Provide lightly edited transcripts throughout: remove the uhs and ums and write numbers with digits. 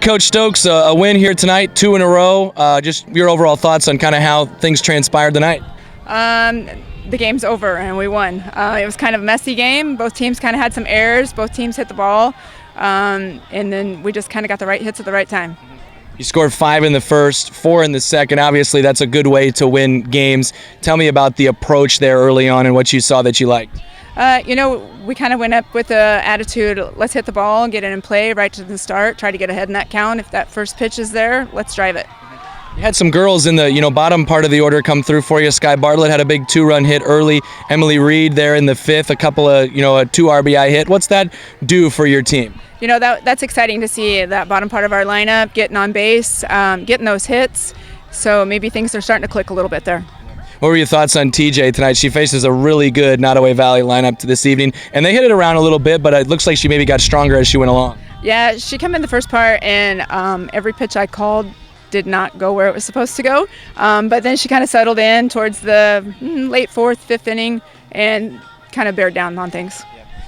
Coach Stokes, a win here tonight, 2 in a row. Just your overall thoughts on kind of how things transpired tonight. The game's over and we won. It was kind of a messy game. Both teams kind of had some errors. Both teams hit the ball, and then we just kind of got the right hits at the right time. You scored 5 in the first, 4 in the second. Obviously, that's a good way to win games. Tell me about the approach there early on and what you saw that you liked. We kind of went up with the attitude, let's hit the ball, get it in play right to the start, try to get ahead in that count. If that first pitch is there, let's drive it. You had some girls in the bottom part of the order come through for you. Sky Bartlett had a big 2-run hit early. Emily Reed there in the 5th, a couple of a 2 RBI hit. What's that do for your team? That's exciting to see that bottom part of our lineup getting on base, getting those hits. So maybe things are starting to click a little bit there. What were your thoughts on TJ tonight? She faces a really good Nodaway Valley lineup this evening, and they hit it around a little bit, but it looks like she maybe got stronger as she went along. Yeah, she came in the first part, and every pitch I called did not go where it was supposed to go. But then she kind of settled in towards the late 4th, 5th inning and kind of bared down on things.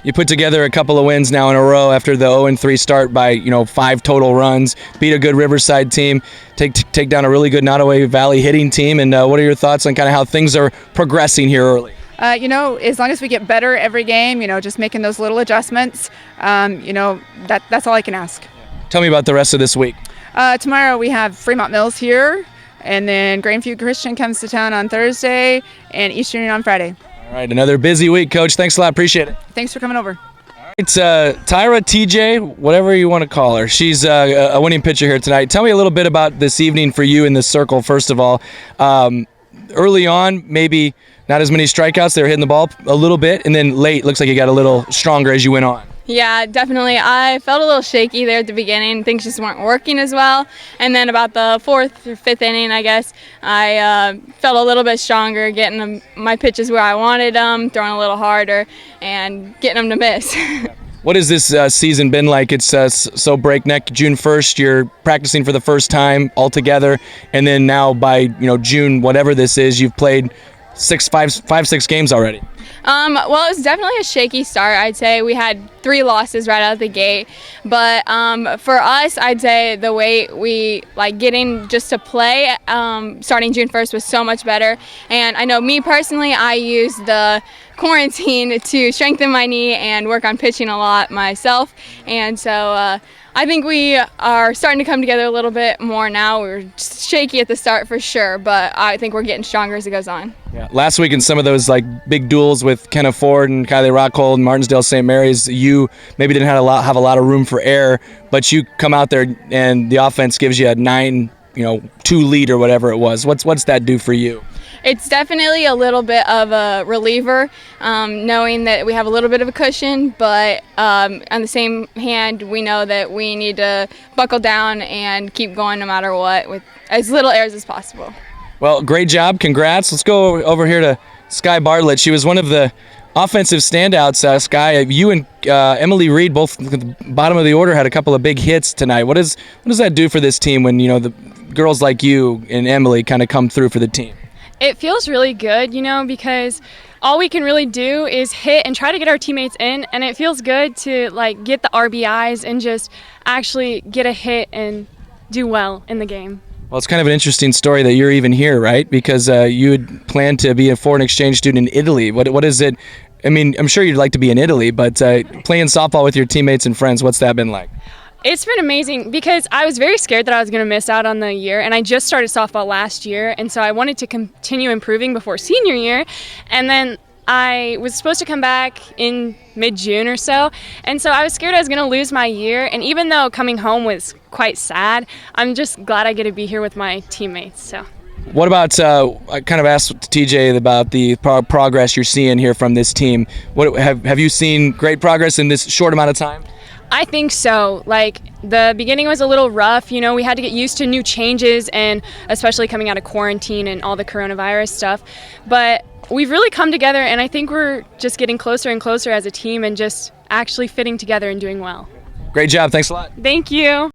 You put together a couple of wins now in a row after the 0-3 start by 5 total runs. Beat a good Riverside team, take down a really good Nodaway Valley hitting team. And what are your thoughts on kind of how things are progressing here early? As long as we get better every game, just making those little adjustments, that's all I can ask. Tell me about the rest of this week. Tomorrow we have Fremont Mills here, and then Grandview Christian comes to town on Thursday, and East Union on Friday. All right, another busy week, Coach. Thanks a lot. Appreciate it. Thanks for coming over. It's Tyra, TJ, whatever you want to call her. She's a winning pitcher here tonight. Tell me a little bit about this evening for you in the circle, first of all. Early on, maybe not as many strikeouts. They were hitting the ball a little bit, and then late, looks like you got a little stronger as you went on. Yeah, definitely. I felt a little shaky there at the beginning. Things just weren't working as well. And then about the 4th or 5th inning, I guess, I felt a little bit stronger, getting my pitches where I wanted them, throwing a little harder, and getting them to miss. What has this season been like? It's so breakneck. June 1st, you're practicing for the first time all together, and then now by June, whatever this is, you've played 6 games already. Well, it was definitely a shaky start. I'd say we had 3 losses right out of the gate. But for us, I'd say the way we getting just to play starting June 1st was so much better. And I know me personally, I used the quarantine to strengthen my knee and work on pitching a lot myself. And so I think we are starting to come together a little bit more now. We were shaky at the start for sure, but I think we're getting stronger as it goes on. Yeah. Last week in some of those big duels with Kenna Ford and Kylie Rockhold and Martinsdale St. Mary's, you maybe didn't have a lot of room for error, but you come out there and the offense gives you a 9-2 lead or whatever it was. What's that do for you? It's definitely a little bit of a reliever, knowing that we have a little bit of a cushion, but on the same hand, we know that we need to buckle down and keep going no matter what with as little errors as possible. Well, great job. Congrats. Let's go over here to Sky Bartlett. She was one of the offensive standouts, Sky. You and Emily Reed, both at the bottom of the order, had a couple of big hits tonight. What does that do for this team when the girls like you and Emily kind of come through for the team? It feels really good, because all we can really do is hit and try to get our teammates in, and it feels good to get the RBIs and just actually get a hit and do well in the game. Well, it's kind of an interesting story that you're even here, right? Because you had planned to be a foreign exchange student in Italy. What is it? I mean, I'm sure you'd like to be in Italy, but playing softball with your teammates and friends, what's that been like? It's been amazing because I was very scared that I was going to miss out on the year, and I just started softball last year, and so I wanted to continue improving before senior year, and then I was supposed to come back in mid-June or so, and so I was scared I was going to lose my year, and even though coming home was quite sad, I'm just glad I get to be here with my teammates. So. What about, I kind of asked TJ about the progress you're seeing here from this team. Have you seen great progress in this short amount of time? I think so. The beginning was a little rough. We had to get used to new changes, and especially coming out of quarantine and all the coronavirus stuff. But we've really come together, and I think we're just getting closer and closer as a team and just actually fitting together and doing well. Great job. Thanks a lot. Thank you.